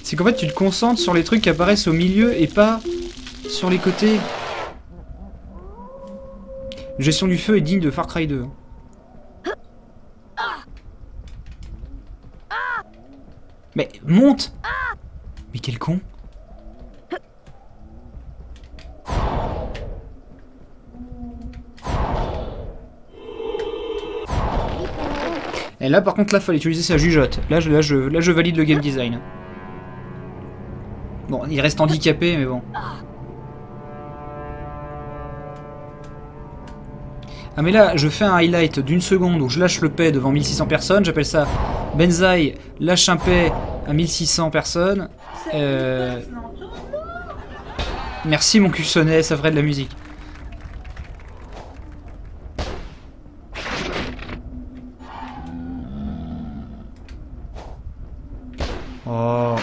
C'est qu'en fait, tu te concentres sur les trucs qui apparaissent au milieu et pas sur les côtés. La gestion du feu est digne de Far Cry 2. Mais monte! Mais quel con! Et là par contre là fallait utiliser sa jugeote. Là je valide le game design. Bon, il reste handicapé mais bon. Ah mais là je fais un highlight d'une seconde où je lâche le paix devant 1600 personnes, j'appelle ça Benzaï lâche un paix à 1600 personnes. Merci mon cul sonnet, ça ferait de la musique. Oh.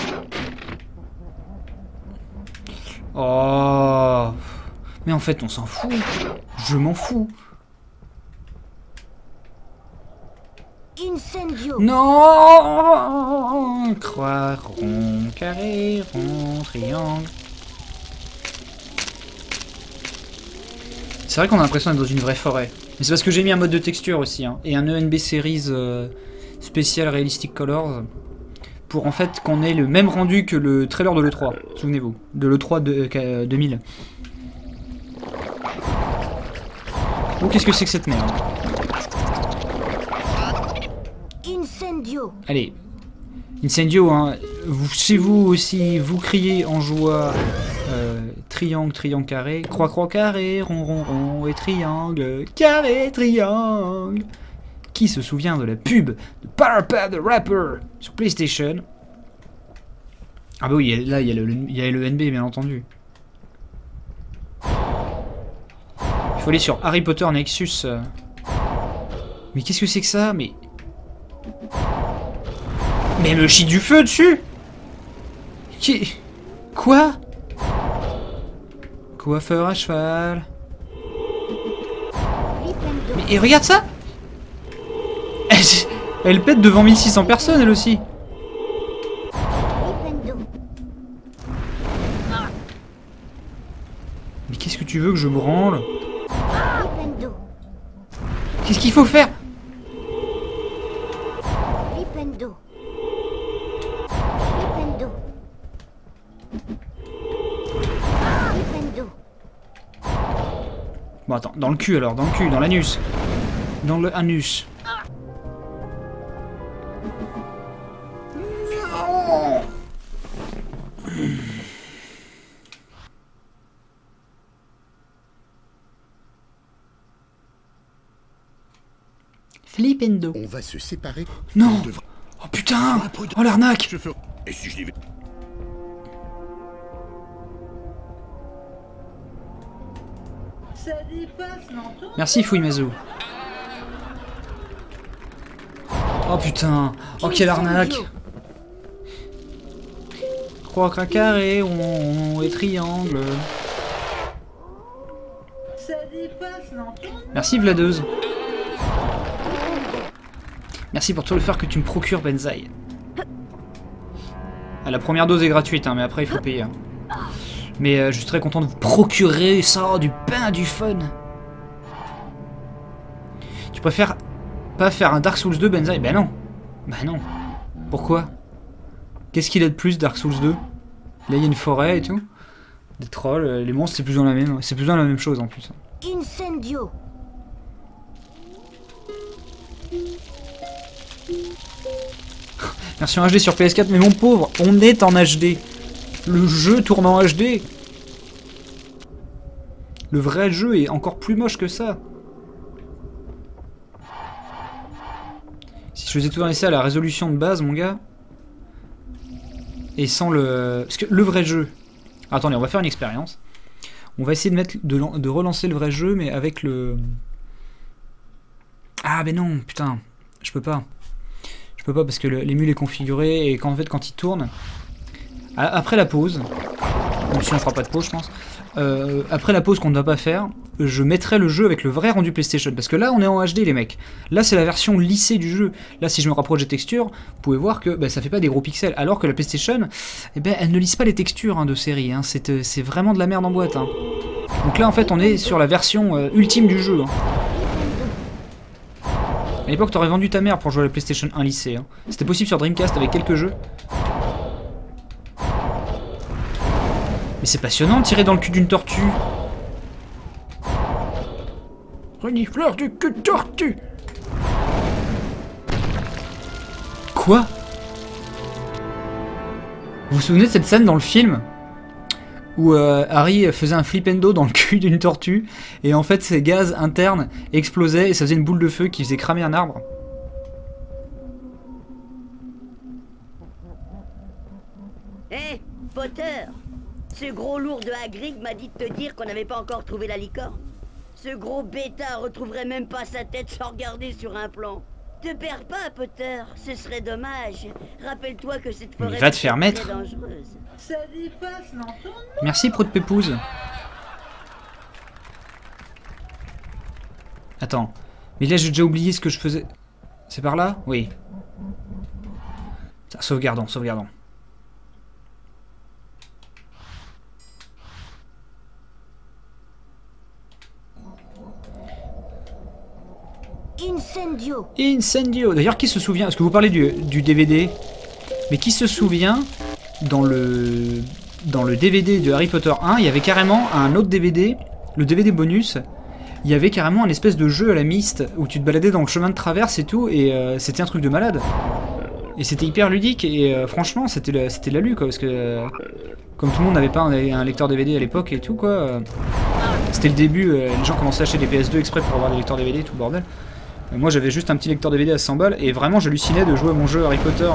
Oh. Mais en fait on s'en fout. Je m'en fous. Incendio. Non. Croix, rond, carré, rond, triangle. C'est vrai qu'on a l'impression d'être dans une vraie forêt. Mais c'est parce que j'ai mis un mode de texture aussi. Hein, et un ENB Series spécial Realistic Colors. Pour en fait qu'on ait le même rendu que le trailer de l'E3. Souvenez-vous. De l'E3 de 2000. Oh, qu'est-ce que c'est que cette merde? Incendio. Allez. Incendio, hein. Vous, chez vous aussi, vous criez en joie triangle, triangle, carré, croix, croix, carré, rond, rond, rond, et triangle, carré, triangle. Qui se souvient de la pub de Powerpad the Rapper sur PlayStation? Ah bah oui, là il y a le NB bien entendu. Il faut aller sur Harry Potter Nexus. Mais qu'est-ce que c'est que ça? Mais elle me chie du feu dessus. Quoi? Coiffeur à cheval. Mais et regarde ça. Elle pète devant 1600 personnes elle aussi. Mais qu'est-ce que tu veux que je branle? Qu'est-ce qu'il faut faire? Bon attends, dans le cul alors, dans le cul, dans l'anus. Dans le anus. Flipendo. On va se séparer. Non. Oh putain. Oh l'arnaque. Et si je l'y vais. Merci Fouimazu. Oh putain. Oh quelle arnaque. Croix, carré, rond et triangle. Merci Vladeuse. Merci pour tout le faire que tu me procures, Benzaï. Ah, la première dose est gratuite, hein, mais après il faut payer. Hein. Mais je suis très content de vous procurer ça, du pain, du fun. Tu préfères pas faire un Dark Souls 2, Benzaï? Ben non. Ben non. Pourquoi? Qu'est-ce qu'il a de plus, Dark Souls 2? Là, il y a une forêt et tout. Des trolls, les monstres, c'est plus dans la même. C'est plus dans la même chose en plus. Incendio. Merci en HD sur PS4, mais mon pauvre, on est en HD. Le jeu tourne en HD. Le vrai jeu est encore plus moche que ça. Si je faisais tout laisser à la résolution de base, mon gars. Et sans le... Parce que le vrai jeu... Attendez, on va faire une expérience. On va essayer de relancer le vrai jeu, mais avec le... Ah, mais non, putain. Je peux pas. Je peux pas parce que l'émule est configuré et qu'en fait, quand il tourne... Après la pause... Même si on fera pas de pause, je pense. Après la pause qu'on ne va pas faire, je mettrais le jeu avec le vrai rendu PlayStation. Parce que là, on est en HD, les mecs. Là, c'est la version lissée du jeu. Là, si je me rapproche des textures, vous pouvez voir que bah, ça fait pas des gros pixels. Alors que la PlayStation, eh ben, elle ne lisse pas les textures de série. Hein. C'est vraiment de la merde en boîte. Hein. Donc là, en fait, on est sur la version ultime du jeu. Hein. À l'époque, t'aurais vendu ta mère pour jouer à la PlayStation 1 lissée. Hein. C'était possible sur Dreamcast avec quelques jeux. Mais c'est passionnant de tirer dans le cul d'une tortue. Renifleur du cul de tortue. Quoi? Vous vous souvenez de cette scène dans le film où Harry faisait un flipendo dans le cul d'une tortue et en fait ses gaz internes explosaient et ça faisait une boule de feu qui faisait cramer un arbre? Hé, Potter! Ce gros lourd de Hagrid m'a dit de te dire qu'on n'avait pas encore trouvé la licorne. Ce gros bêta retrouverait même pas sa tête sans regarder sur un plan. Te perds pas, Potter, ce serait dommage. Rappelle-toi que cette forêt va te faire est mettre. très dangereuse. Ça dépasse l'entendement. Merci Prout Pépouze. Attends, mais là j'ai déjà oublié ce que je faisais. C'est par là? Oui. Ça, sauvegardons, sauvegardons. Incendio. Incendio. D'ailleurs, qui se souvient? Est-ce que vous parlez du DVD? Mais qui se souvient dans le DVD de Harry Potter 1, il y avait carrément un autre DVD, le DVD bonus. Il y avait carrément un espèce de jeu à la Myst où tu te baladais dans le chemin de traverse et tout, et c'était un truc de malade. Et c'était hyper ludique et franchement, c'était la lu quoi, parce que comme tout le monde n'avait pas un lecteur DVD à l'époque et tout quoi. C'était le début, les gens commençaient à acheter des PS2 exprès pour avoir des lecteurs DVD et tout le bordel. Moi j'avais juste un petit lecteur DVD à 100 balles et vraiment j'hallucinais de jouer à mon jeu Harry Potter,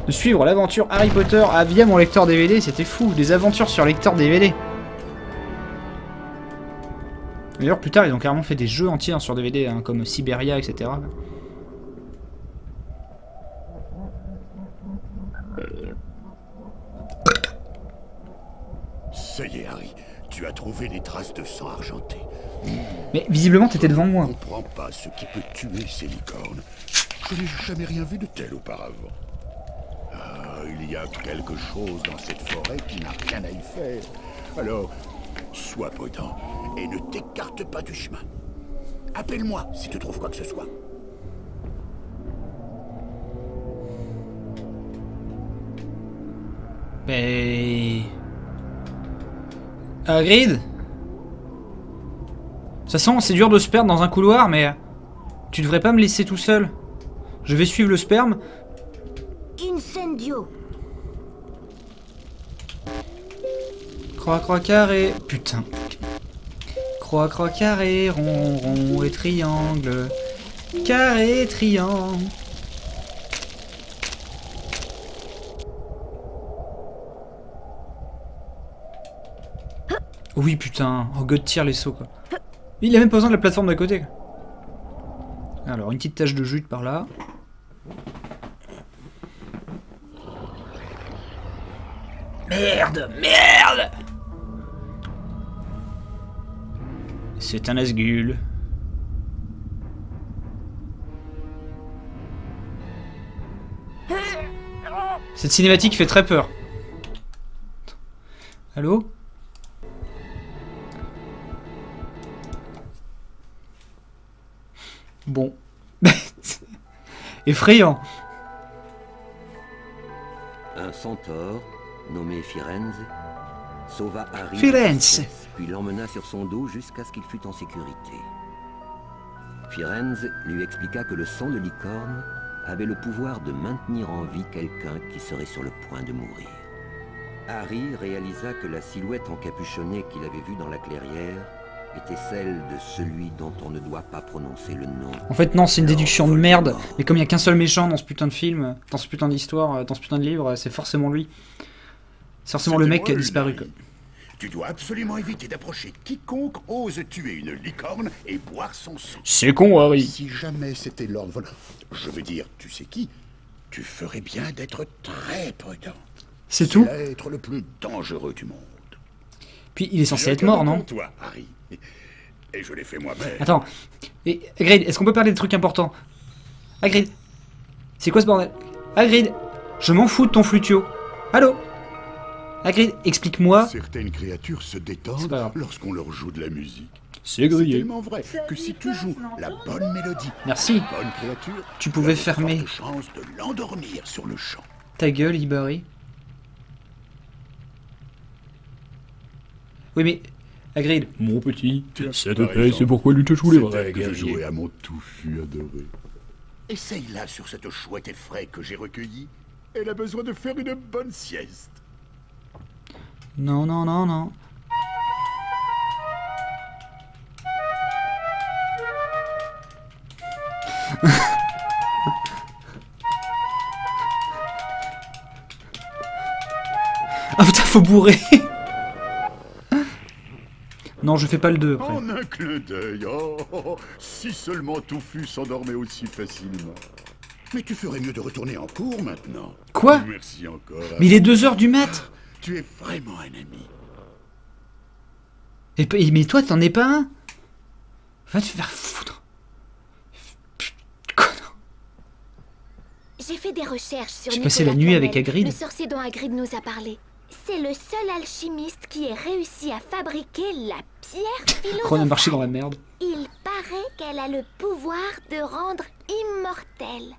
de suivre l'aventure Harry Potter via mon lecteur DVD, c'était fou, des aventures sur lecteur DVD. D'ailleurs plus tard ils ont carrément fait des jeux entiers sur DVD, hein, comme Siberia, etc. Ça y est, Harry, tu as trouvé les traces de sang argenté. Mais visiblement t'étais devant moi. Je ne comprends pas ce qui peut tuer ces licornes. Je n'ai jamais rien vu de tel auparavant. Ah, il y a quelque chose dans cette forêt qui n'a rien à y faire. Alors, sois prudent et ne t'écarte pas du chemin. Appelle-moi si tu trouves quoi que ce soit. Mais... Hagrid ? De toute façon, c'est dur de se perdre dans un couloir, mais... Tu devrais pas me laisser tout seul. Je vais suivre le sperme. Incendio. Croix, croix, carré... Putain. Croix, croix, carré, rond, rond et triangle. Carré, triangle. Oui, putain. Oh, God tire les sauts, quoi. Il a même pas besoin de la plateforme d'à côté. Alors, une petite tache de jute par là. Merde, merde! C'est un Nazgûl. Cette cinématique fait très peur. Allô? Bon. Effrayant. Un centaure, nommé Firenze, sauva Harry, Firenze. puis l'emmena sur son dos jusqu'à ce qu'il fût en sécurité. Firenze lui expliqua que le sang de licorne avait le pouvoir de maintenir en vie quelqu'un qui serait sur le point de mourir. Harry réalisa que la silhouette encapuchonnée qu'il avait vue dans la clairière était celle de celui dont on ne doit pas prononcer le nom. En fait non, c'est une déduction de merde. Mais comme il n'y a qu'un seul méchant dans ce putain de film, dans ce putain d'histoire, dans ce putain de livre, c'est forcément lui. C'est forcément le mec qui a disparu, quoi. Tu dois absolument éviter d'approcher quiconque ose tuer une licorne et boire son sang. C'est con, Harry. Si jamais c'était Lord Voldemort, je veux dire, tu sais qui, tu ferais bien d'être très prudent. C'est tout. L'être le plus dangereux du monde. Puis il est censé être mort, non? Toi, Harry. Et je l'ai fait moi-même. Attends. Et, Hagrid, est-ce qu'on peut parler de trucs importants? Hagrid. C'est quoi ce bordel? Hagrid. Je m'en fous de ton flutio. Allô? Hagrid, explique-moi. Certaines créatures se C'est pas détendent grave. lorsqu'on leur joue de la musique. C'est C'est grillé. tellement vrai que si tu joues la bonne mélodie, Merci. bonne créature, Tu pouvais tu as de fermer fortes chances de l'endormir sur le champ. ta gueule, Ibari. Oui, mais... Hagrid. Mon petit, s'il te Par plaît, exemple, c'est pourquoi lui te joue les c'est vrais elle que je guerriers. jouais à mon touffu adoré. Essaye-la sur cette chouette effraie que j'ai recueillie. Elle a besoin de faire une bonne sieste. Non, non, non, non. Ah putain, faut bourrer. Non, je fais pas le 2 après. En un clin d'œil, si seulement Touffu s'endormait aussi facilement. Mais tu ferais mieux de retourner en cours maintenant. Quoi? Merci encore. Mais il est 2 h du mat. Tu es vraiment un ami. Mais toi, t'en es pas un? Va te faire foutre. Connard. J'ai fait des recherches sur J'ai passé la Nicolas nuit avec Flamel, Hagrid. le sorcier dont Hagrid nous a parlé. C'est le seul alchimiste qui ait réussi à fabriquer la pierre Ron a marché philosophale. dans la merde. Il paraît qu'elle a le pouvoir de rendre immortelle.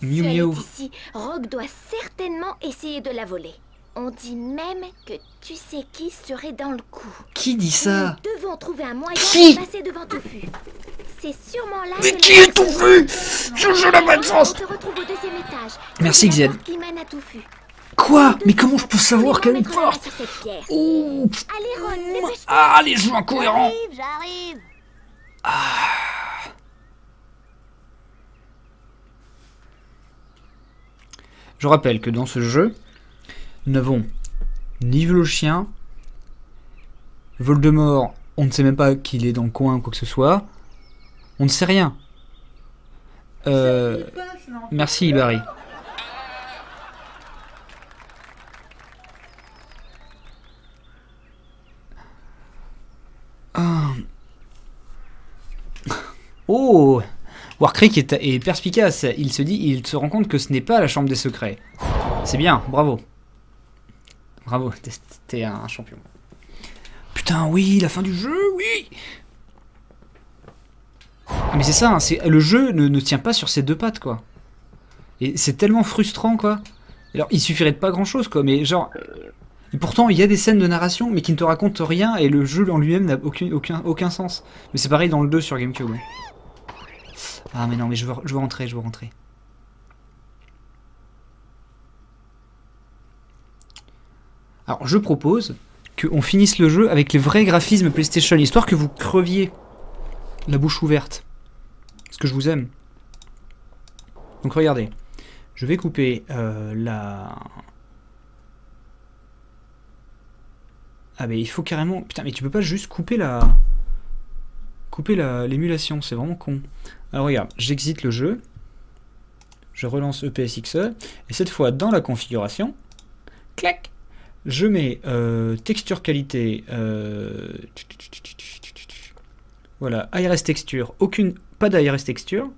Miou Si elle miou. est ici, Rogue doit certainement essayer de la voler. On dit même que tu sais qui serait dans le coup. Qui dit ça? Nous devons trouver un moyen Qui de passer devant Touffu. C'est sûrement là Mais que qui la est Touffu? Je la bonne On chance. se retrouve au deuxième étage. Merci, C'est la Xian. porte qui mène à Touffu. Quoi? Mais comment je peux savoir quelle Mettre la main porte? sur cette pierre. Oh. Allez Ron, dépêche-toi. Ah, les jeux incohérents. J'arrive. Je rappelle que dans ce jeu, nous n'avons ni vu le chien, Voldemort, on ne sait même pas qu'il est dans le coin ou quoi que ce soit. On ne sait rien. Merci, Barry. Ah. Oh! Warcreek est perspicace. Il se rend compte que ce n'est pas la chambre des secrets. C'est bien, bravo. Bravo, t'es un champion. Putain, oui, la fin du jeu, oui! Ah, mais c'est ça, hein, le jeu ne tient pas sur ses deux pattes, quoi. Et c'est tellement frustrant, quoi. Alors, il suffirait de pas grand-chose, quoi, mais genre... Et pourtant, il y a des scènes de narration, mais qui ne te racontent rien, et le jeu en lui-même n'a aucun sens. Mais c'est pareil dans le 2 sur GameCube. Ouais. Ah, mais non, mais je veux rentrer, je veux rentrer. Alors, je propose qu'on finisse le jeu avec les vrais graphismes PlayStation, histoire que vous creviez la bouche ouverte. Parce que je vous aime. Donc, regardez. Je vais couper la... Ah mais il faut carrément... Putain, mais tu peux pas juste couper l'émulation, c'est vraiment con. Alors regarde, j'exite le jeu. Je relance EPSXE. Et cette fois, dans la configuration, clac, je mets texture qualité... voilà, ARS texture. Pas d'ARS texture.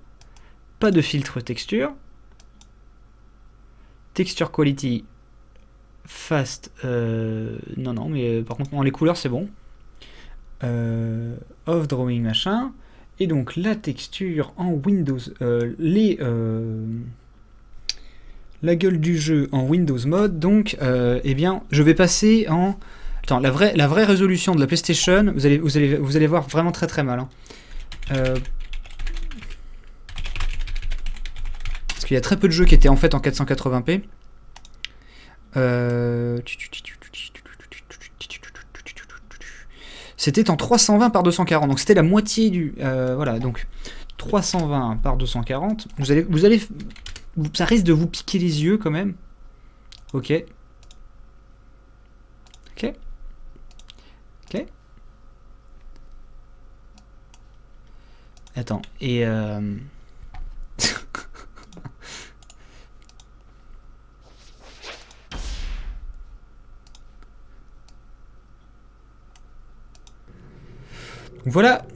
Pas de filtre texture. Texture quality... Fast, non, mais par contre, les couleurs, c'est bon. Off drawing, machin. Et donc, la texture en Windows, la gueule du jeu en Windows Mode. Donc, eh bien, je vais passer en... Attends, la vraie résolution de la PlayStation, vous allez voir vraiment très très mal. Hein. Parce qu'il y a très peu de jeux qui étaient en fait en 480p. C'était en 320 par 240, donc c'était la moitié du... voilà, donc 320 par 240. Ça risque de vous piquer les yeux quand même. Ok. Ok. Ok. Attends, et... Voilà,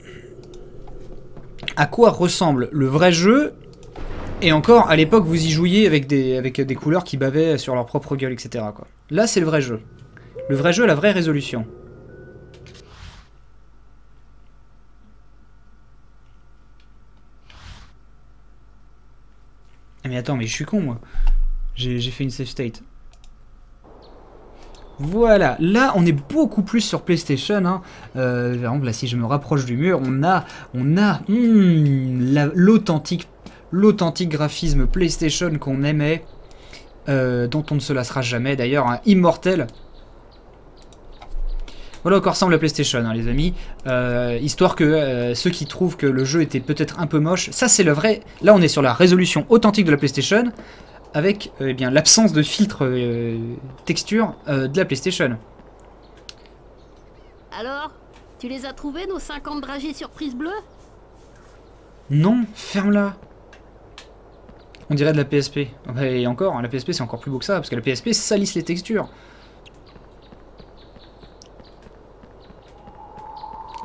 à quoi ressemble le vrai jeu. Et encore, à l'époque, vous y jouiez avec des couleurs qui bavaient sur leur propre gueule, etc. quoi. Là, c'est le vrai jeu. Le vrai jeu, la vraie résolution. Mais attends, mais je suis con, moi. J'ai fait une save state. Voilà, là on est beaucoup plus sur PlayStation. Hein. Par exemple, là si je me rapproche du mur, on a l'authentique graphisme PlayStation qu'on aimait, dont on ne se lassera jamais d'ailleurs, hein, immortel. Voilà à quoi ressemble la PlayStation, hein, les amis. Histoire que ceux qui trouvent que le jeu était peut-être un peu moche, ça c'est le vrai. Là on est sur la résolution authentique de la PlayStation, avec eh bien l'absence de filtre texture de la PlayStation. Alors, tu les as trouvés, nos 50 dragées surprise bleues? Non, ferme-la. On dirait de la PSP. Et encore, la PSP c'est encore plus beau que ça, parce que la PSP salisse les textures.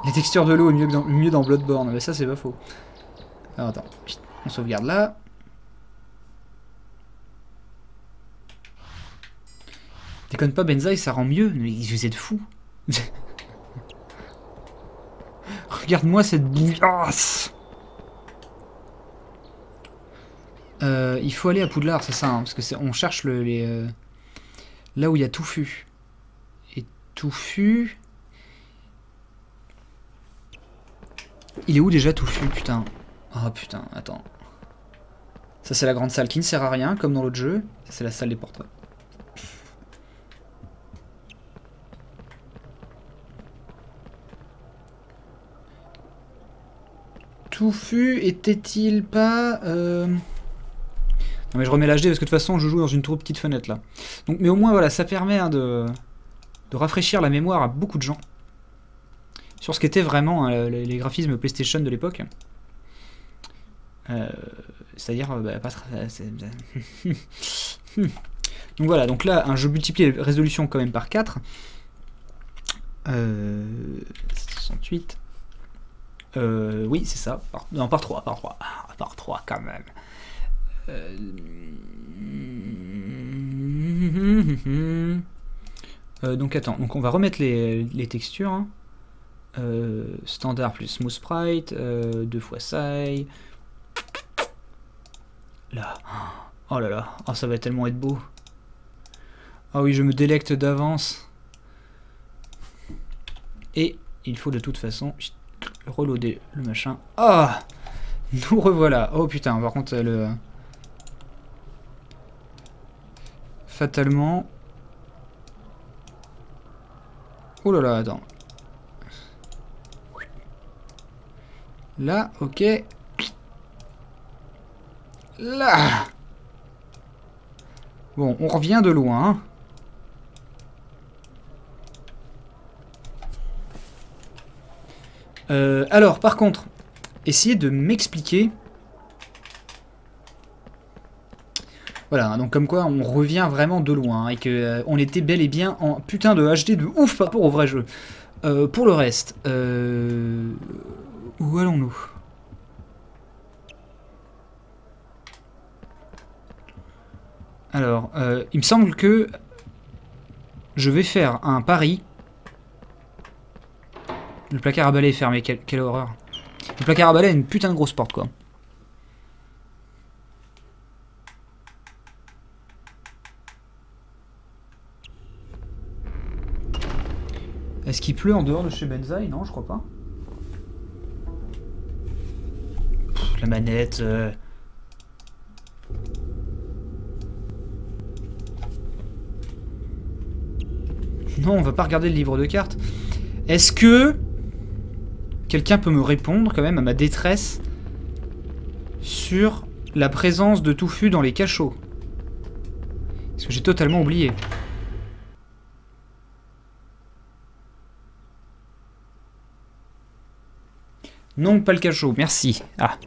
Les textures de l'eau mieux dans Bloodborne, mais ça c'est pas faux. Alors attends, on sauvegarde là. Déconne pas Benzaï, ça rend mieux, mais vous êtes fous. Regarde-moi cette bouillasse. Il faut aller à Poudlard, c'est ça, hein, parce que on cherche là où il y a Touffu. Et Touffu... Il est où déjà Touffu, putain? Oh putain, attends. Ça c'est la grande salle qui ne sert à rien, comme dans l'autre jeu. Ça c'est la salle des portraits. Touffu était-il pas... Non mais je remets l'HD parce que de toute façon je joue dans une trop petite fenêtre là. Donc, mais au moins voilà, ça permet hein, de rafraîchir la mémoire à beaucoup de gens. Sur ce qu'étaient vraiment hein, les graphismes PlayStation de l'époque. C'est-à-dire... pas très... donc voilà, donc là un jeu multiplié résolution quand même par 4. 68... oui, c'est ça. Non, par 3, par 3. Par 3, quand même. Donc, attends. Donc, on va remettre les textures. Hein. Standard plus Smooth Sprite. 2 fois Sai. Là. Oh là là. Oh, ça va tellement être beau. Ah oui, je me délecte d'avance. Et il faut de toute façon... reloader le machin. Ah, nous revoilà. Oh putain, par contre, fatalement... Oh là là, attends. Là, ok. Là. Bon, on revient de loin, hein. Alors, par contre, essayez de m'expliquer... Voilà, donc comme quoi on revient vraiment de loin, hein, et que on était bel et bien en putain de HD de ouf par rapport au vrai jeu. Pour le reste, où allons-nous? Alors, il me semble que je vais faire un pari. Le placard à balai est fermé, quelle horreur. Le placard à balai a une putain de grosse porte, quoi. Est-ce qu'il pleut en dehors de chez Benzaï? Non, je crois pas. Pff, la manette... Non, on va pas regarder le livre de cartes. Est-ce que... quelqu'un peut me répondre quand même à ma détresse sur la présence de Touffu dans les cachots? Parce que j'ai totalement oublié. Non, pas le cachot, merci. Ah.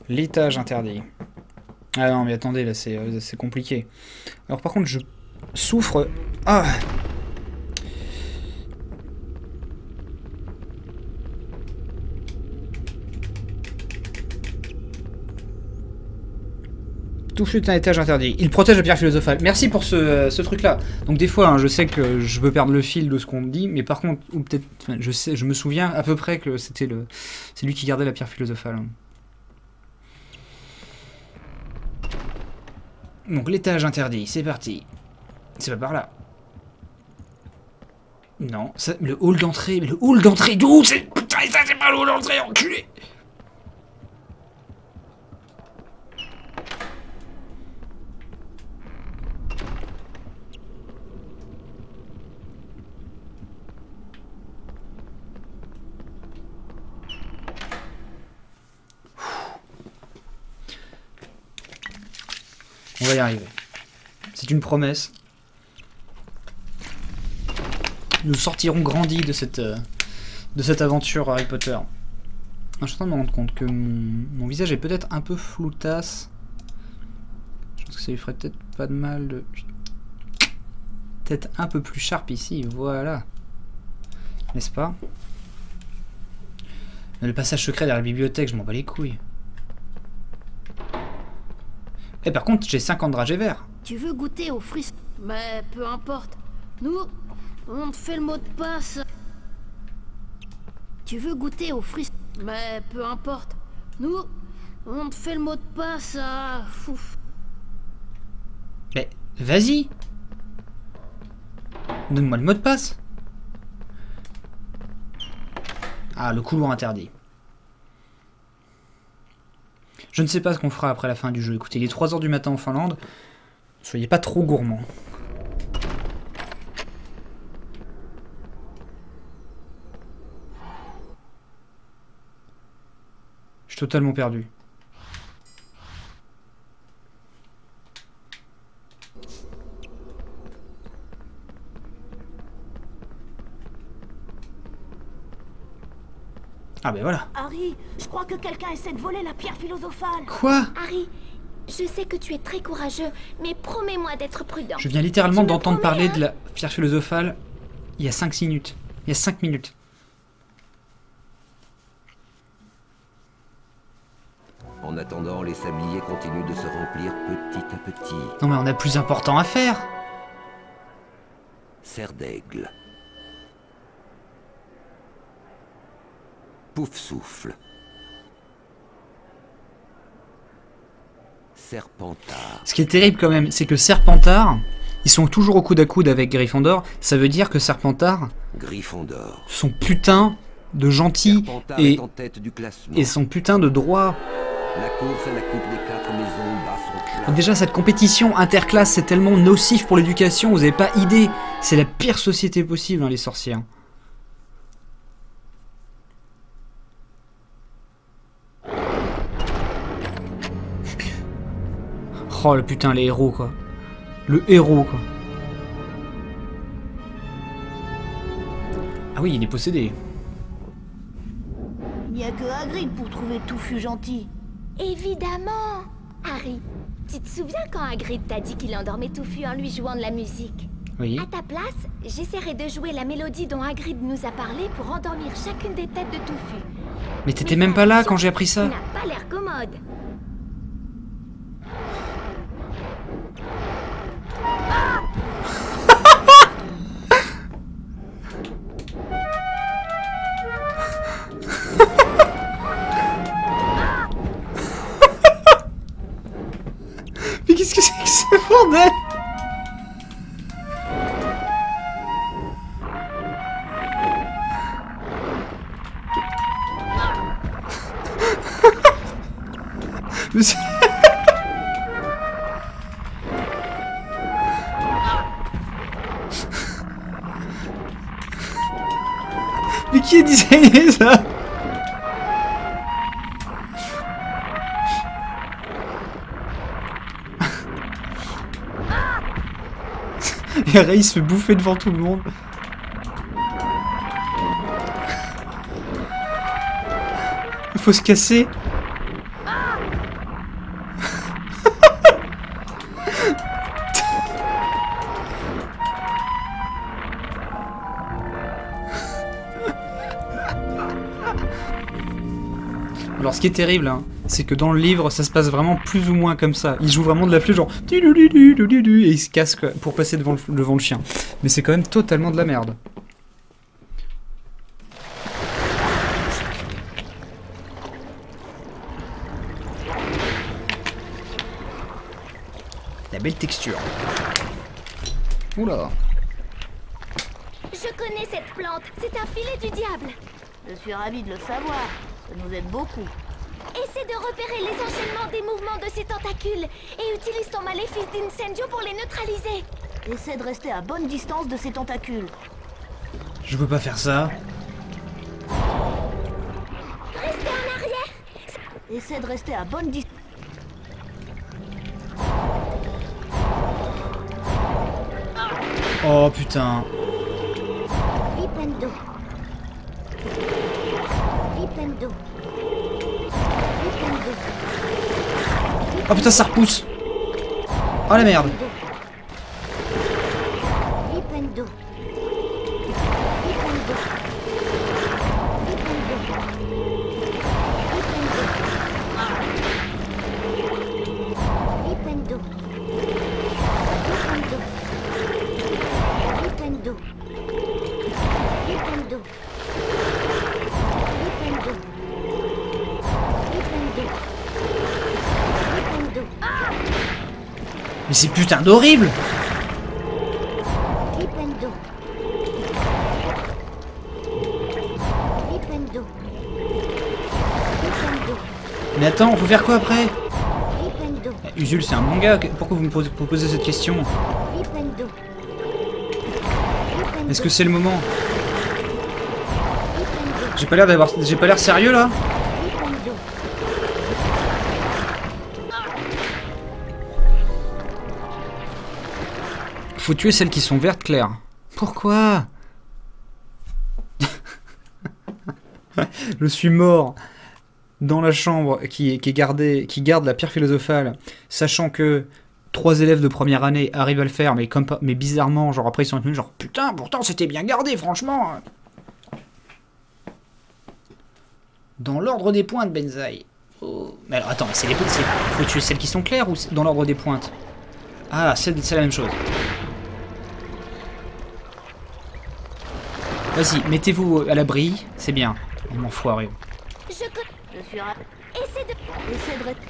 L'étage interdit. Ah non, mais attendez, là c'est compliqué. Alors par contre, je souffre. Ah. Touffu est un étage interdit. Il protège la pierre philosophale. Merci pour ce truc-là. Donc des fois, hein, je sais que je peux perdre le fil de ce qu'on me dit, mais par contre, ou peut-être, enfin, je me souviens à peu près que c'est lui qui gardait la pierre philosophale. Hein. Donc l'étage interdit, c'est parti. C'est pas par là. Non, ça, le hall d'entrée, mais le hall d'entrée d'où? Putain, ça c'est pas le hall d'entrée, enculé. On va y arriver. C'est une promesse. Nous sortirons grandis de cette aventure Harry Potter. Je suis en train de me rendre compte que mon visage est peut-être un peu floutasse. Je pense que ça lui ferait peut-être pas de mal de... Peut-être un peu plus sharp ici, voilà. N'est-ce pas? Le passage secret derrière la bibliothèque, je m'en bats les couilles. Et par contre, j'ai 50 dragées verts. Tu veux goûter aux fruits? Mais peu importe. Nous, on te fait le mot de passe. Tu veux goûter aux fruits? Mais peu importe. Nous, on te fait le mot de passe à... Fouf. Mais vas-y. Donne-moi le mot de passe. Ah, le couloir interdit. Je ne sais pas ce qu'on fera après la fin du jeu. Écoutez, il est 3 h du matin en Finlande. Soyez pas trop gourmands. Je suis totalement perdu. Ah ben voilà. Harry, je crois que quelqu'un essaie de voler la pierre philosophale. Quoi? Harry, je sais que tu es très courageux, mais promets-moi d'être prudent. Je viens littéralement Tu me d'entendre promets, parler hein? de la pierre philosophale il y a 5 minutes. Il y a 5 minutes. En attendant, les sabliers continuent de se remplir petit à petit. Non mais on a plus important à faire. Serre d'aigle. Pouf souffle. Serpentard. Ce qui est terrible quand même, c'est que Serpentard, ils sont toujours au coude à coude avec Gryffondor. Ça veut dire que Serpentard Gryffondor. sont putain de gentils Serpentard et est en tête du classement. sont putain de droits. La course à la coupe des 4 maisons bat son plein. Déjà cette compétition interclasse c'est tellement nocif pour l'éducation, vous avez pas idée. C'est la pire société possible, hein, les sorcières. Oh le putain, les héros quoi. Le héros quoi. Ah oui, il est possédé. Il n'y a que Hagrid pour trouver Touffu gentil. Évidemment. Harry, tu te souviens quand Hagrid t'a dit qu'il endormait Touffu en lui jouant de la musique? Oui. À ta place, j'essaierai de jouer la mélodie dont Hagrid nous a parlé pour endormir chacune des têtes de Touffu. Mais t'étais même pas là quand j'ai appris ça. Il n'a pas l'air commode. Mais qu'est-ce que c'est que ce bordel? Mais c'est... Mais qui a designé ça? Et Ray se fait bouffer devant tout le monde. Il faut se casser. Alors ce qui est terrible, hein, c'est que dans le livre, ça se passe vraiment plus ou moins comme ça. Il joue vraiment de la flûte, genre... Et il se casse quoi, pour passer devant le chien. Mais c'est quand même totalement de la merde. La belle texture. Oula. Je connais cette plante, c'est un filet du diable. Je suis ravi de le savoir. Ça nous aide beaucoup. Essaie de repérer les enchaînements des mouvements de ces tentacules et utilise ton maléfice d'incendio pour les neutraliser. Essaie de rester à bonne distance de ces tentacules. Je peux pas faire ça. Restez en arrière. Essaie de rester à bonne distance. Oh putain. Flipendo. Flipendo. Flipendo. Oh putain, ça repousse. Oh la merde. Flipendo. Flipendo. Flipendo. Flipendo. Flipendo. Flipendo. Flipendo. Flipendo. Flipendo. Mais c'est putain d'horrible. Flipendo. Flipendo. Flipendo. Mais attends, faut faire quoi après? Flipendo. Usul, c'est un manga. Pourquoi vous me posez cette question? Flipendo. Est-ce que c'est le moment? J'ai pas l'air sérieux là? Flipendo. Faut tuer celles qui sont vertes claires. Pourquoi? Je suis mort dans la chambre qui garde la pierre philosophale, sachant que 3 élèves de première année arrivent à le faire, mais bizarrement, genre après ils sont venus genre putain, pourtant c'était bien gardé, franchement. Dans l'ordre des pointes, Benzaï. Oh. Mais alors attends, faut tuer celles qui sont claires ou dans l'ordre des pointes? Ah, c'est la même chose. Vas-y, mettez-vous à l'abri, c'est bien. Enfoiré. Je suis ravi. Essaie de... Essaie de rester.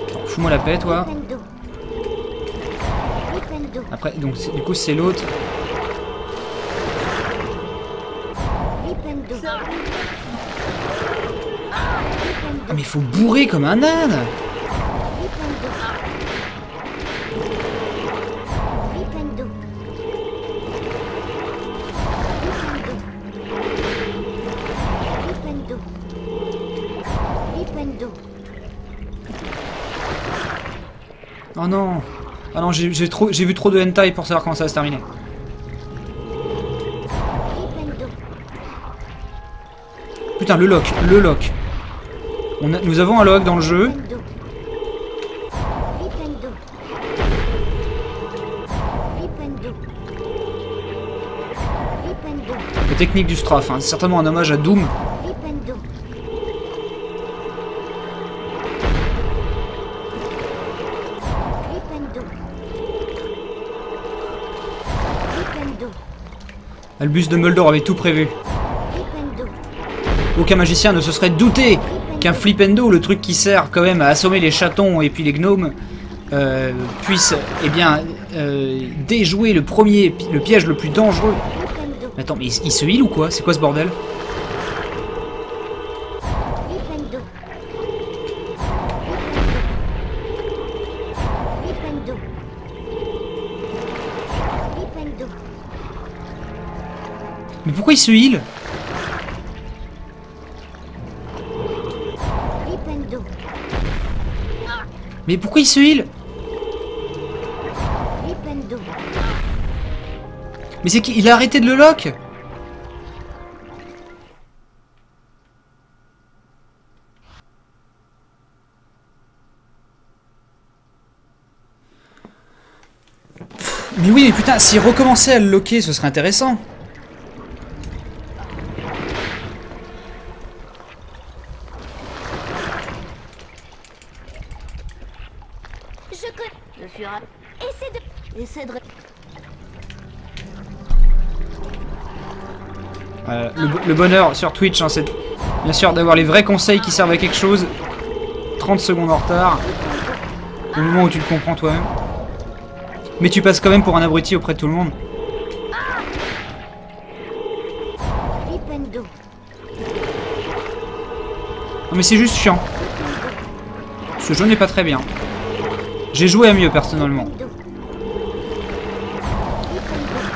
Attends, fous-moi la paix, toi. Flipendo. Flipendo. Après, donc du coup, c'est l'autre. Flipendo. Ah, mais faut bourrer comme un âne. Flipendo. Flipendo. Flipendo. Flipendo. Oh non. Ah non, j'ai vu trop de hentai pour savoir comment ça va se terminer. Flipendo. Putain, le lock. Nous avons un lock dans le jeu. Flipendo. Flipendo. Flipendo. Flipendo. La technique du Strafe, hein. C'est certainement un hommage à Doom. Flipendo. Flipendo. Flipendo. Albus Dumbledore avait tout prévu. Flipendo. Aucun magicien ne se serait douté qu'un flipendo, le truc qui sert quand même à assommer les chatons et puis les gnomes, puisse, eh bien, déjouer le piège le plus dangereux. Flipendo. Mais attends, mais il se heal ou quoi? C'est quoi ce bordel? Flipendo. Flipendo. Flipendo. Mais pourquoi il se heal? Flipendo. Mais pourquoi il se heal? Flipendo. Mais c'est qu'il a arrêté de le lock? Mais oui, mais putain. Putain, s'il recommençait à le loquer, ce serait intéressant. Je suis ravi. Essaie de... Le bonheur sur Twitch, hein, c'est bien sûr d'avoir les vrais conseils qui servent à quelque chose. 30 secondes en retard. Au moment où tu le comprends toi-même. Mais tu passes quand même pour un abruti auprès de tout le monde. Non mais c'est juste chiant. Ce jeu n'est pas très bien. J'ai joué à mieux personnellement.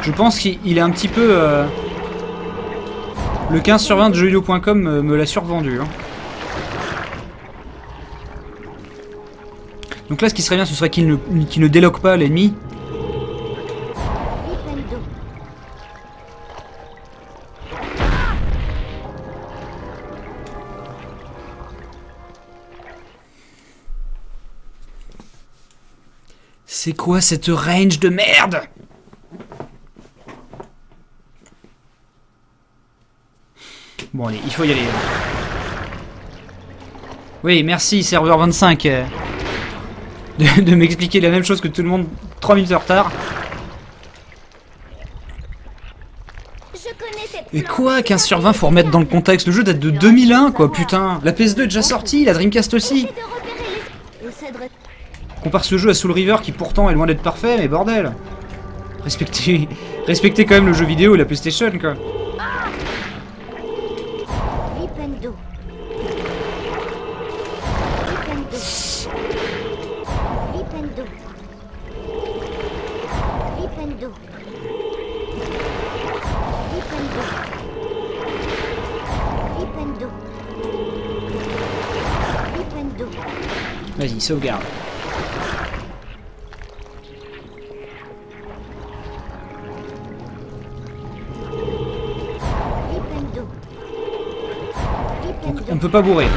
Je pense qu'il est un petit peu... Le 15 sur 20 de jeuxvideo.com me l'a survendu. Hein. Donc là ce qui serait bien ce serait qu'il ne déloque pas l'ennemi. C'est quoi cette range de merde? Bon allez, il faut y aller. Oui, merci serveur 25 de m'expliquer la même chose que tout le monde 3 minutes en retard. Et quoi, 15 sur 20, faut remettre dans le contexte. Le jeu date de 2001 quoi, putain. La PS2 est déjà sortie, la Dreamcast aussi. Compare ce jeu à Soul River qui pourtant est loin d'être parfait, mais bordel. Respectez quand même le jeu vidéo et la PlayStation quoi. Vas-y, sauvegarde. Donc, on peut pas bourrer.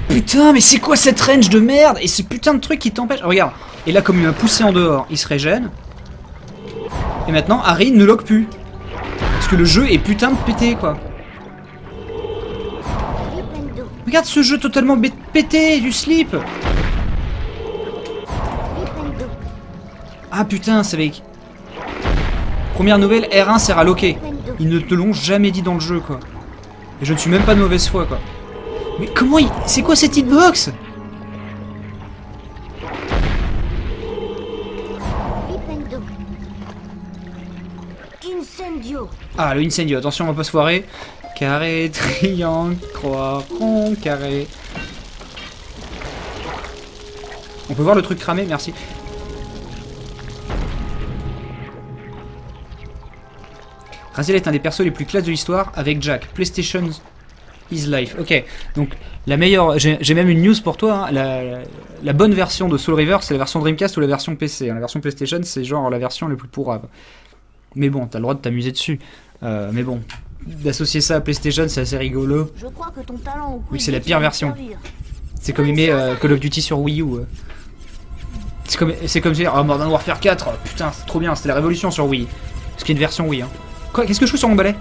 Putain, mais c'est quoi cette range de merde? Et ce putain de truc qui t'empêche... Regarde, et là comme il m'a poussé en dehors, il se régène. Et maintenant, Harry ne lock plus. Parce que le jeu est putain de pété, quoi. Regarde ce jeu totalement pété, du slip. Ah putain, c'est avec... Première nouvelle, R1 sert à loquer. Ils ne te l'ont jamais dit dans le jeu, quoi. Et je ne suis même pas de mauvaise foi, quoi. Mais comment il... C'est quoi cette hitbox? Ah, le incendio, attention, on va pas se foirer. Carré, triangle, croix, rond, carré. On peut voir le truc cramé, merci. Raziel est un des persos les plus classes de l'histoire avec Jack. PlayStation is life. Ok, donc la meilleure... J'ai même une news pour toi. Hein. La bonne version de Soul River, c'est la version Dreamcast ou la version PC. Hein. La version PlayStation, c'est genre la version la plus pourrave. Mais bon, t'as le droit de t'amuser dessus. Mais bon, d'associer ça à PlayStation, c'est assez rigolo. Je crois que ton talent au oui, c'est la pire version. C'est comme aimer Call of Duty sur Wii U. C'est comme dire oh, Modern Warfare 4, oh, putain, c'est trop bien, c'était la révolution sur Wii. Parce qu'il y a une version Wii. Hein. Quoi, qu'est-ce que je fous sur mon balai?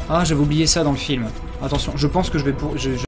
Ah, j'avais oublié ça dans le film. Attention, je pense que je vais